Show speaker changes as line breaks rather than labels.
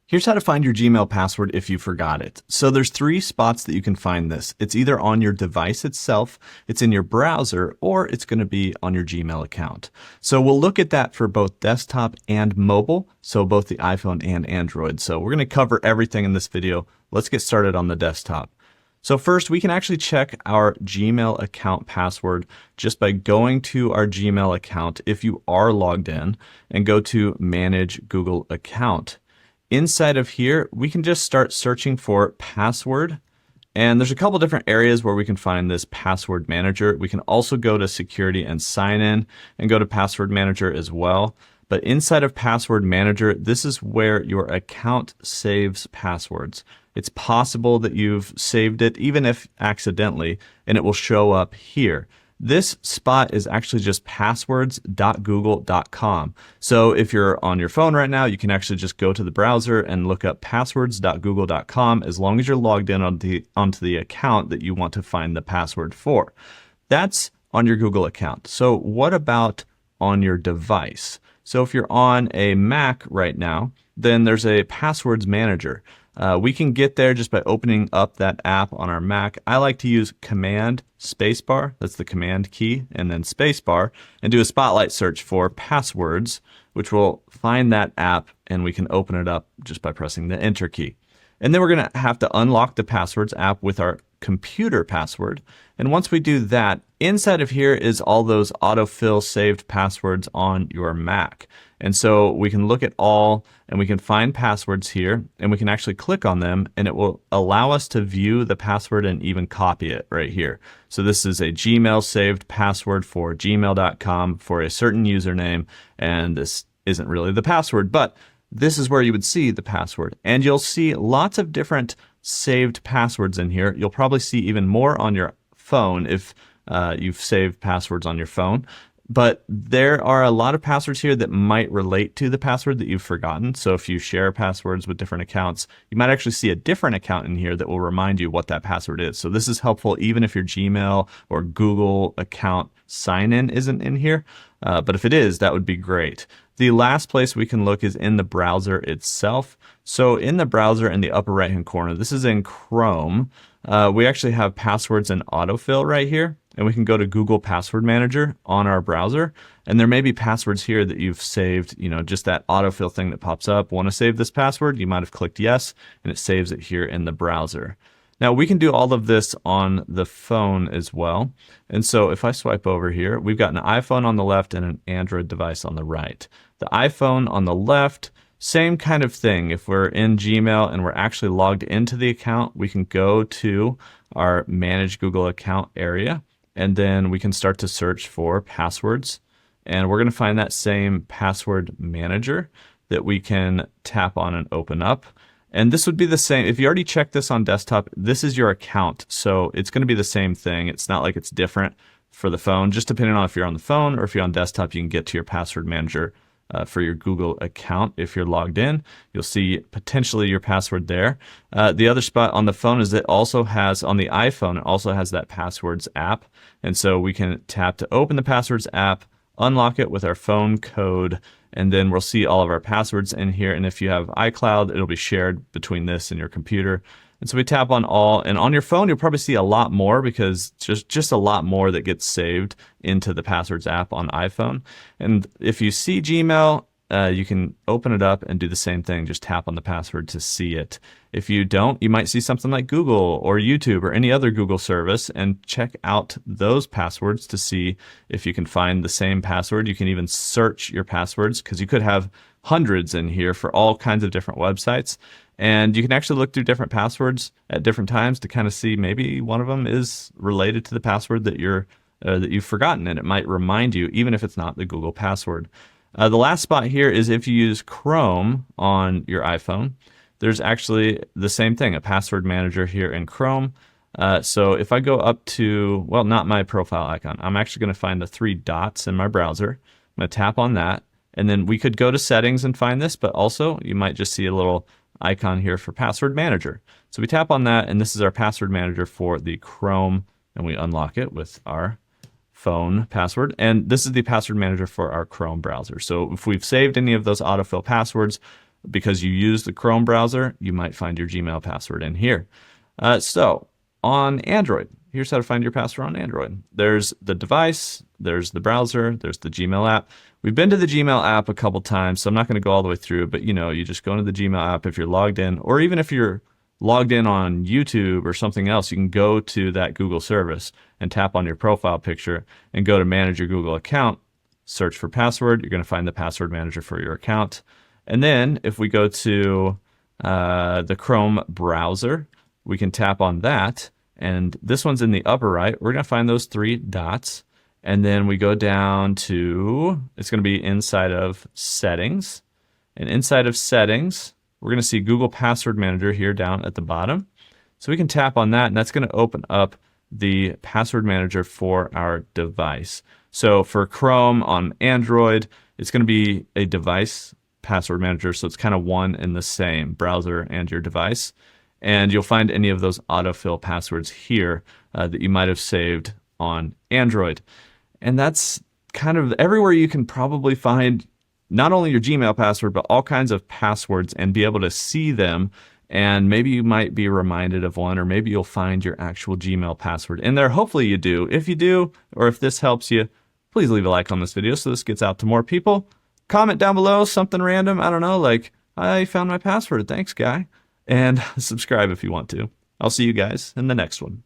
Here's how to find your Gmail password if you forgot it. So there's three spots that you can find this. It's either on your device itself, it's in your browser, or it's going to be on your Gmail account. So we'll look at that for both desktop and mobile, so both the iPhone and Android. So we're going to cover everything in this video. Let's get started on the desktop. So first, we can actually check our Gmail account password just by going to our Gmail account if you are logged in and go to Manage Google Account. Inside of here, we can just start searching for password. And there's a couple different areas where we can find this password manager. We can also go to security and sign in and go to password manager as well. But inside of password manager, this is where your account saves passwords. It's possible that you've saved it, even if accidentally, and it will show up here. This spot is actually just passwords.google.com. So if you're on your phone right now, you can actually just go to the browser and look up passwords.google.com as long as you're logged in onto the account that you want to find the password for. That's on your Google account. So what about on your device? So if you're on a Mac right now, then there's a passwords manager. We can get there just by opening up that app on our Mac. I like to use Command Spacebar, that's the Command key, and then Spacebar, and do a spotlight search for passwords, which will find that app, and we can open it up just by pressing the Enter key. And then we're going to have to unlock the Passwords app with our computer password. And once we do that, inside of here is all those autofill saved passwords on your Mac. And so we can look at all and we can find passwords here and we can actually click on them and it will allow us to view the password and even copy it right here. So this is a Gmail saved password for gmail.com for a certain username, and this isn't really the password, but this is where you would see the password. And you'll see lots of different saved passwords in here. You'll probably see even more on your phone if you've saved passwords on your phone. But there are a lot of passwords here that might relate to the password that you've forgotten. So if you share passwords with different accounts, you might actually see a different account in here that will remind you what that password is. So this is helpful even if your Gmail or Google account sign-in isn't in here. But if it is, that would be great. The last place we can look is in the browser itself. So in the browser in the upper right-hand corner, this is in Chrome. We actually have passwords and autofill right here. And we can go to Google Password Manager on our browser. And there may be passwords here that you've saved, just that autofill thing that pops up. Want to save this password? You might have clicked yes, and it saves it here in the browser. Now we can do all of this on the phone as well. And so if I swipe over here, we've got an iPhone on the left and an Android device on the right. The iPhone on the left, same kind of thing. If we're in Gmail and we're actually logged into the account, we can go to our Manage Google Account area. And then we can start to search for passwords. And we're going to find that same password manager that we can tap on and open up. And this would be the same. If you already checked this on desktop, this is your account. So it's going to be the same thing. It's not like it's different for the phone. Just depending on if you're on the phone or if you're on desktop, you can get to your password manager for your Google account. If you're logged in, you'll see potentially your password there. The other spot on the phone is it also has, on the iPhone, it also has that Passwords app. And so we can tap to open the Passwords app, unlock it with our phone code, and then we'll see all of our passwords in here. And if you have iCloud, it'll be shared between this and your computer. And so we tap on all, and on your phone, you'll probably see a lot more because just a lot more that gets saved into the Passwords app on iPhone. And if you see Gmail, you can open it up and do the same thing. Just tap on the password to see it. If you don't, you might see something like Google or YouTube or any other Google service and check out those passwords to see if you can find the same password. You can even search your passwords because you could have hundreds in here for all kinds of different websites. And you can actually look through different passwords at different times to kind of see maybe one of them is related to the password that you've forgotten, and it might remind you, even if it's not the Google password. The last spot here is if you use Chrome on your iPhone, there's actually the same thing, a password manager here in Chrome. So if I go up to, well, not my profile icon, I'm actually going to find the three dots in my browser. I'm going to tap on that, and then we could go to settings and find this, but also you might just see a little icon here for Password Manager. So we tap on that, and this is our Password Manager for the Chrome, and we unlock it with our phone password. And this is the Password Manager for our Chrome browser. So if we've saved any of those autofill passwords, because you use the Chrome browser, you might find your Gmail password in here. So on Android, here's how to find your password on Android. There's the device, there's the browser, there's the Gmail app. We've been to the Gmail app a couple times, so I'm not going to go all the way through, but you just go into the Gmail app if you're logged in, or even if you're logged in on YouTube or something else, you can go to that Google service and tap on your profile picture and go to manage your Google account, search for password. You're going to find the password manager for your account. And then if we go to the Chrome browser, we can tap on that. And this one's in the upper right. We're going to find those 3 dots. And then we go down to, it's going to be inside of settings. And inside of settings, we're going to see Google Password Manager here down at the bottom. So we can tap on that, and that's going to open up the password manager for our device. So for Chrome on Android, it's going to be a device password manager. So it's kind of one and the same, browser and your device. And you'll find any of those autofill passwords here that you might have saved on Android. And that's kind of everywhere you can probably find not only your Gmail password, but all kinds of passwords and be able to see them. And maybe you might be reminded of one, or maybe you'll find your actual Gmail password in there. Hopefully you do. If you do, or if this helps you, please leave a like on this video so this gets out to more people. Comment down below something random. I don't know, like, I found my password. Thanks, guy. And subscribe if you want to. I'll see you guys in the next one.